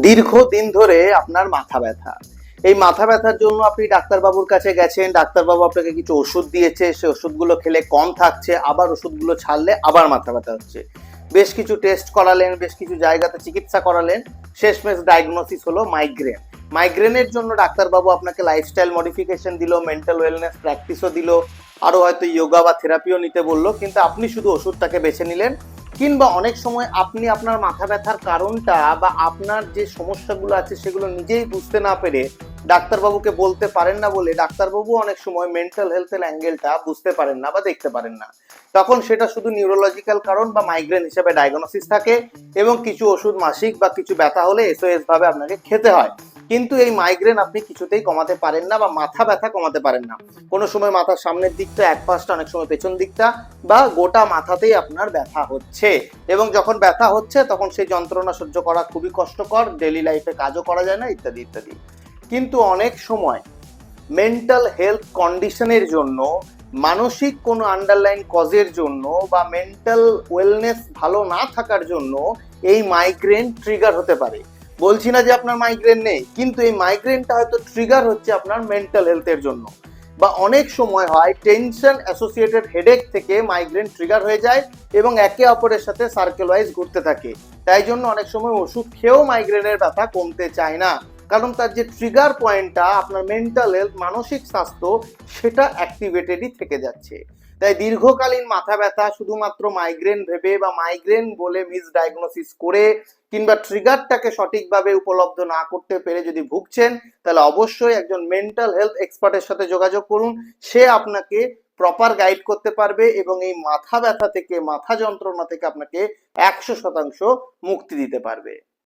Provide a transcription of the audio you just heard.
দীর্ঘদিন ধরে আপনার মাথা ব্যথা, এই মাথা ব্যথার জন্য আপনি ডাক্তারবাবুর কাছে গেছেন, ডাক্তারবাবু আপনাকে কিছু ওষুধ দিয়েছে, সে ওষুধগুলো খেলে কম থাকছে, আবার ওষুধগুলো ছাড়লে আবার মাথা ব্যথা হচ্ছে। বেশ কিছু টেস্ট করালেন, বেশ কিছু জায়গাতে চিকিৎসা করালেন, শেষমেশ ডায়াগনোসিস হলো মাইগ্রেন। মাইগ্রেনের জন্য ডাক্তারবাবু আপনাকে লাইফস্টাইল মডিফিকেশন দিল, মেন্টাল ওয়েলনেস প্র্যাকটিসও দিল, আরও হয়তো যোগা বা থেরাপিও নিতে বললো, কিন্তু আপনি শুধু ওষুধটাকে বেছে নিলেন। কিংবা অনেক সময় আপনি আপনার মাথা ব্যথার কারণটা বা আপনার যে সমস্যাগুলো আছে সেগুলো নিজেই বুঝতে না পেরে ডাক্তারবাবুকে বলতে পারেন না বলে ডাক্তারবাবু অনেক সময় মেন্টাল হেলথের অ্যাঙ্গেলটা বুঝতে পারেন না বা দেখতে পারেন না। তখন সেটা শুধু নিউরোলজিক্যাল কারণ বা মাইগ্রেন হিসেবে ডায়াগনোসিস থাকে এবং কিছু ওষুধ মাসিক বা কিছু ব্যথা হলে এসওএস ভাবে আপনাকে খেতে হয়। কিন্তু এই মাইগ্রেন আপনি কিছুতেই কমাতে পারেন না বা মাথা ব্যথা কমাতে পারেন না। কোনো সময় মাথার সামনের দিকটা, এক পাশটা, অনেক সময় পেছন দিকটা বা গোটা মাথাতেই আপনার ব্যথা হচ্ছে, এবং যখন ব্যথা হচ্ছে তখন সেই যন্ত্রণা সহ্য করা খুবই কষ্টকর, ডেইলি লাইফে কাজও করা যায় না, ইত্যাদি ইত্যাদি। কিন্তু অনেক সময় মেন্টাল হেলথ কন্ডিশনের জন্য, মানসিক কোনো আন্ডারলাইন কজের জন্য বা মেন্টাল ওয়েলনেস ভালো না থাকার জন্য এই মাইগ্রেন ট্রিগার হতে পারে। বলছি না যে আপনার মাইগ্রেন নেই, কিন্তু এই মাইগ্রেনটা হয়তো ট্রিগার হচ্ছে আপনার মেন্টাল হেলথের জন্য। বা অনেক সময় হয় টেনশন অ্যাসোসিয়েটেড হেডেক থেকে মাইগ্রেন ট্রিগার হয়ে যায় এবং একে অপরের সাথে সার্কেল ওয়াইজ ঘুরতে থাকে। তাই জন্য অনেক সময় ওষুধ খেয়েও মাইগ্রেনের ব্যথা কমতে চায় না, কারণ তার যে ট্রিগার পয়েন্টটা আপনার মেন্টাল হেলথ, মানসিক স্বাস্থ্য, সেটা অ্যাক্টিভেটেডই থেকে যাচ্ছে। তাই দীর্ঘকালীন মাথা ব্যথা শুধুমাত্র মাইগ্রেন ভেবে বা মাইগ্রেন বলে মিসডায়াগনোসিস করে কিংবা ট্রিগারটাকে সঠিকভাবে উপলব্ধ না করতে পেরে যদি ভুগছেন, তাহলে অবশ্যই একজন মেন্টাল হেলথ এক্সপার্টের সাথে যোগাযোগ করুন। সে আপনাকে প্রপার গাইড করতে পারবে এবং এই মাথা ব্যথা থেকে, মাথা যন্ত্রণা থেকে আপনাকে 100% মুক্তি দিতে পারবে।